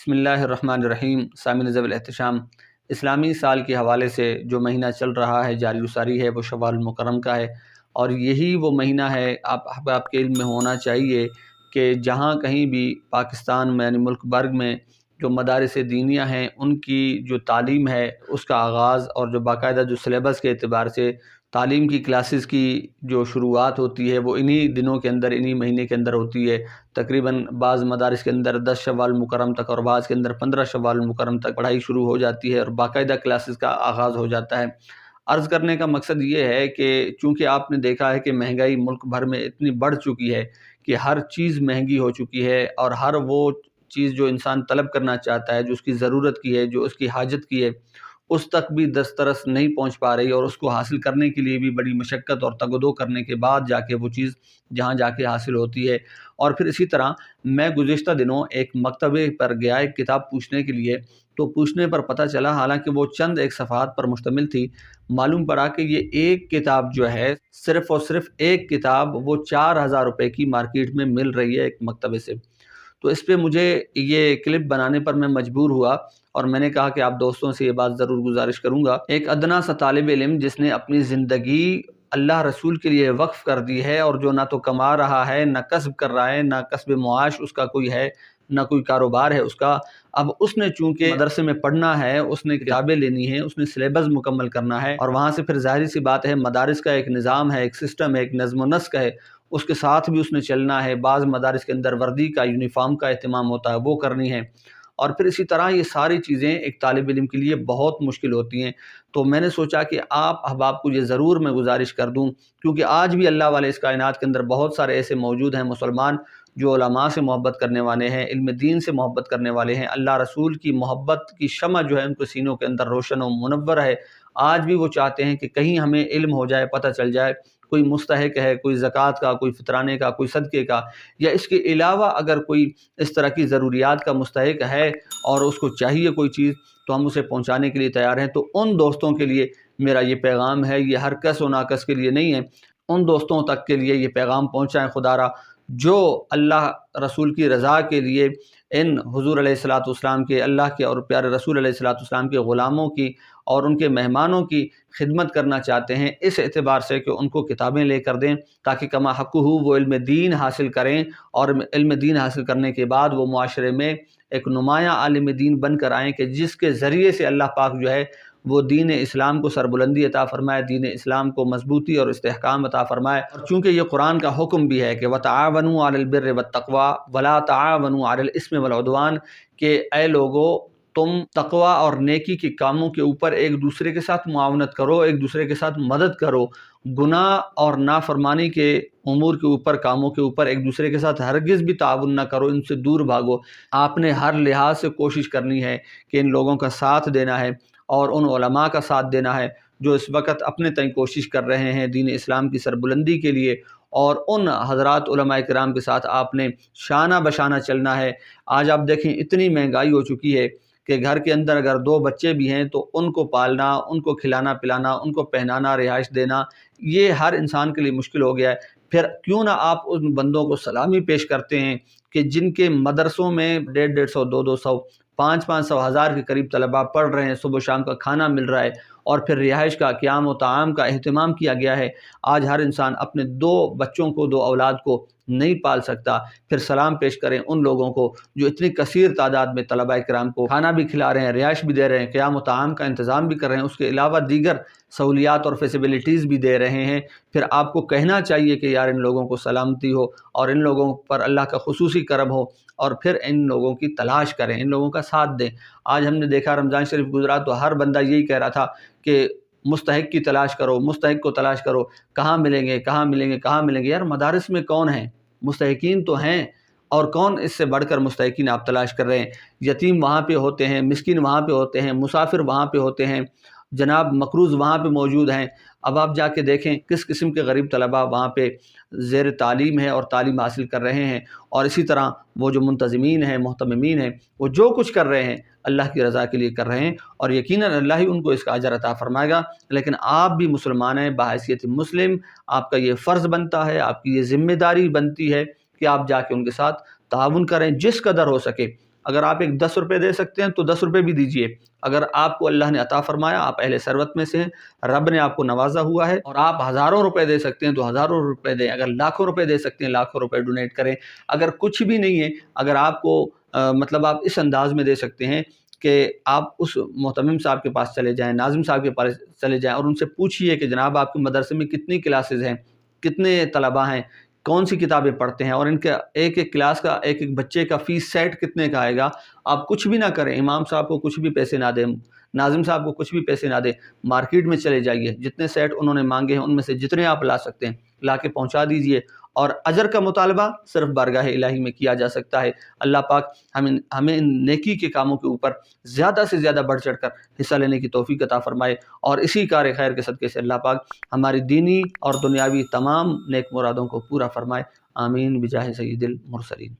بسم اللہ الرحمن الرحیم۔ سامعین ذوی الاحتشام، اسلامی سال کے حوالے سے جو مہینہ چل رہا ہے، جاری و ساری ہے، وہ شوال المکرم کا ہے، اور یہی وہ مہینہ ہے آپ کے علم میں ہونا چاہیے کہ جہاں کہیں بھی پاکستان میں یعنی ملک بھر میں جو مدارس دینیہ ہیں ان کی جو تعلیم ہے اس کا آغاز اور جو باقاعدہ جو سلیبس کے اعتبار سے تعلیم کی کلاسز کی جو شروعات ہوتی ہے وہ انہی دنوں کے اندر، انہی مہینے کے اندر ہوتی ہے۔ تقریباً بعض مدارس کے اندر 10 شوال المکرم تک اور بعض کے اندر 15 شوال المکرم تک پڑھائی شروع ہو جاتی ہے اور باقاعدہ کلاسز کا آغاز ہو جاتا ہے۔ عرض کرنے کا مقصد یہ ہے کہ چونکہ آپ نے دیکھا ہے کہ مہنگائی ملک بھر میں اتنی بڑھ چکی ہے کہ ہر چیز مہنگی ہو چکی ہے، اور ہر وہ چیز جو انسان طلب کرنا چاہتا ہے، جو اس کی ضرورت کی ہے، جو اس کی حاجت کی ہے، اس تک بھی دسترس نہیں پہنچ پا رہی، اور اس کو حاصل کرنے کے لیے بھی بڑی مشقت اور تگ و دو کرنے کے بعد جا کے وہ چیز جہاں جا کے حاصل ہوتی ہے۔ اور پھر اسی طرح میں گزشتہ دنوں ایک مکتبے پر گیا ایک کتاب پوچھنے کے لیے، تو پوچھنے پر پتہ چلا، حالانکہ وہ چند ایک صفحات پر مشتمل تھی، معلوم پڑا کہ یہ ایک کتاب جو ہے، صرف اور صرف ایک کتاب، وہ 4000 روپے کی مارکیٹ میں مل رہی ہے ایک مکتبے سے۔ تو اس پہ مجھے یہ کلپ بنانے پر میں مجبور ہوا، اور میں نے کہا کہ آپ دوستوں سے یہ بات ضرور گزارش کروں گا۔ ایک ادنا سا طالب علم جس نے اپنی زندگی اللہ رسول کے لیے وقف کر دی ہے، اور جو نہ تو کما رہا ہے، نہ کسب کر رہا ہے، نہ کسب معاش اس کا کوئی ہے، نہ کوئی کاروبار ہے اس کا، اب اس نے چونکہ مدرسے میں پڑھنا ہے، اس نے کتابیں لینی ہیں، اس نے سلیبس مکمل کرنا ہے، اور وہاں سے پھر ظاہری سی بات ہے مدارس کا ایک نظام ہے، ایک سسٹم ہے، ایک نظم و نسق ہے، اس کے ساتھ بھی اس نے چلنا ہے۔ بعض مدارس کے اندر وردی کا، یونیفارم کا اہتمام ہوتا ہے، وہ کرنی ہے، اور پھر اسی طرح یہ ساری چیزیں ایک طالب علم کے لیے بہت مشکل ہوتی ہیں۔ تو میں نے سوچا کہ آپ احباب کو یہ ضرور میں گزارش کر دوں، کیونکہ آج بھی اللہ والے اس کائنات کے اندر بہت سارے ایسے موجود ہیں مسلمان جو علماء سے محبت کرنے والے ہیں، علم دین سے محبت کرنے والے ہیں، اللہ رسول کی محبت کی شمع جو ہے ان کے سینوں کے اندر روشن و منور ہے۔ آج بھی وہ چاہتے ہیں کہ کہیں ہمیں علم ہو جائے، پتہ چل جائے کوئی مستحق ہے، کوئی زکوٰۃ کا، کوئی فطرانے کا، کوئی صدقے کا، یا اس کے علاوہ اگر کوئی اس طرح کی ضروریات کا مستحق ہے اور اس کو چاہیے کوئی چیز، تو ہم اسے پہنچانے کے لیے تیار ہیں۔ تو ان دوستوں کے لیے میرا یہ پیغام ہے، یہ ہر کس و ناکس کے لیے نہیں ہے، ان دوستوں تک کے لیے یہ پیغام پہنچائیں خدا را جو اللہ رسول کی رضا کے لیے ان حضور علیہ الصلوۃ والسلام کے، اللہ کے اور پیارے رسول علیہ الصلوۃ والسلام کے غلاموں کی اور ان کے مہمانوں کی خدمت کرنا چاہتے ہیں، اس اعتبار سے کہ ان کو کتابیں لے کر دیں تاکہ کما حقہ وہ علم دین حاصل کریں، اور علم دین حاصل کرنے کے بعد وہ معاشرے میں ایک نمایاں عالم دین بن کر آئیں کہ جس کے ذریعے سے اللہ پاک جو ہے وہ دین اسلام کو سربلندی عطا فرمائے، دین اسلام کو مضبوطی اور استحکام عطا فرمائے۔ اور چونکہ یہ قرآن کا حکم بھی ہے کہ وَتَعَاوَنُوا عَلَى الْبِرِّ وَالتَّقْوَىٰ وَلَا تَعَاوَنُوا عَلَى الْإِثْمِ وَالْعُدْوَانِ، کہ اے لوگو تم تقوی اور نیکی کے کاموں کے اوپر ایک دوسرے کے ساتھ معاونت کرو، ایک دوسرے کے ساتھ مدد کرو، گناہ اور نافرمانی کے امور کے اوپر، کاموں کے اوپر ایک دوسرے کے ساتھ ہرگز بھی تعاون نہ کرو، ان سے دور بھاگو۔ آپ نے ہر لحاظ سے کوشش کرنی ہے کہ ان لوگوں کا ساتھ دینا ہے، اور ان علماء کا ساتھ دینا ہے جو اس وقت اپنے تئیں کوشش کر رہے ہیں دین اسلام کی سربلندی کے لیے، اور ان حضرات علماء کرام کے ساتھ آپ نے شانہ بشانہ چلنا ہے۔ آج آپ دیکھیں اتنی مہنگائی ہو چکی ہے کہ گھر کے اندر اگر 2 بچے بھی ہیں تو ان کو پالنا، ان کو کھلانا پلانا، ان کو پہنانا، رہائش دینا، یہ ہر انسان کے لیے مشکل ہو گیا ہے۔ پھر کیوں نہ آپ ان بندوں کو سلامی پیش کرتے ہیں کہ جن کے مدرسوں میں 150 200 500 1000 کے قریب طلباء پڑھ رہے ہیں، صبح و شام کا کھانا مل رہا ہے، اور پھر رہائش کا، قیام و طعام کا اہتمام کیا گیا ہے۔ آج ہر انسان اپنے 2 بچوں کو، 2 اولاد کو نہیں پال سکتا، پھر سلام پیش کریں ان لوگوں کو جو اتنی کثیر تعداد میں طلباء کرام کو کھانا بھی کھلا رہے ہیں، رہائش بھی دے رہے ہیں، قیام و طعام کا انتظام بھی کر رہے ہیں، اس کے علاوہ دیگر سہولیات اور فیسیبلٹیز بھی دے رہے ہیں۔ پھر آپ کو کہنا چاہیے کہ یار ان لوگوں کو سلامتی ہو، اور ان لوگوں پر اللہ کا خصوصی کرم ہو، اور پھر ان لوگوں کی تلاش کریں، ان لوگوں کا ساتھ دیں۔ آج ہم نے دیکھا رمضان شریف گزرا تو ہر بندہ یہی کہہ رہا تھا کہ مستحق کی تلاش کرو، مستحق کو تلاش کرو، کہاں ملیں گے، کہاں ملیں گے، کہاں ملیں گے؟ یار مدارس میں کون ہیں؟ مستحقین تو ہیں، اور کون اس سے بڑھ کر مستحقین آپ تلاش کر رہے ہیں؟ یتیم وہاں پہ ہوتے ہیں، مسکین وہاں پہ ہوتے ہیں، مسافر وہاں پہ ہوتے ہیں، جناب مقروض وہاں پہ موجود ہیں۔ اب آپ جا کے دیکھیں کس قسم کے غریب طلباء وہاں پہ زیر تعلیم ہے اور تعلیم حاصل کر رہے ہیں، اور اسی طرح وہ جو منتظمین ہیں، محتممین ہیں، وہ جو کچھ کر رہے ہیں اللہ کی رضا کے لیے کر رہے ہیں، اور یقیناً اللہ ہی ان کو اس کا اجر عطا فرمائے گا۔ لیکن آپ بھی مسلمان ہیں، بحیثیت مسلم آپ کا یہ فرض بنتا ہے، آپ کی یہ ذمہ داری بنتی ہے کہ آپ جا کے ان کے ساتھ تعاون کریں جس قدر ہو سکے۔ اگر آپ ایک 10 روپے دے سکتے ہیں تو 10 روپے بھی دیجئے. اگر آپ کو اللہ نے عطا فرمایا، آپ اہل ثروت میں سے ہیں، رب نے آپ کو نوازا ہوا ہے اور آپ ہزاروں روپے دے سکتے ہیں تو ہزاروں روپے دیں. اگر لاکھوں روپے دے سکتے ہیں لاکھوں روپے ڈونیٹ کریں. اگر کچھ بھی نہیں ہے، اگر آپ کو مطلب آپ اس انداز میں دے سکتے ہیں کہ آپ اس محتمم صاحب کے پاس چلے جائیں، ناظم صاحب کے پاس چلے جائیں اور ان سے پوچھئے کہ جناب آپ کے مدرسے میں کتنی کلاسز ہیں، کتنے طلباء ہیں، کون سی کتابیں پڑھتے ہیں، اور ان کا ایک ایک کلاس کا ایک ایک بچے کا فیس سیٹ کتنے کا آئے گا. آپ کچھ بھی نہ کریں، امام صاحب کو کچھ بھی پیسے نہ دیں، ناظم صاحب کو کچھ بھی پیسے نہ دیں، مارکیٹ میں چلے جائیے، جتنے سیٹ انہوں نے مانگے ہیں ان میں سے جتنے آپ لا سکتے ہیں لا کے پہنچا دیجئے. اور اجر کا مطالبہ صرف بارگاہ الہی میں کیا جا سکتا ہے. اللہ پاک ہمیں ان نیکی کے کاموں کے اوپر زیادہ سے زیادہ بڑھ چڑھ کر حصہ لینے کی توفیق عطا فرمائے، اور اسی کار خیر کے صدقے سے اللہ پاک ہماری دینی اور دنیاوی تمام نیک مرادوں کو پورا فرمائے. آمین بجاہ سید المرسلین.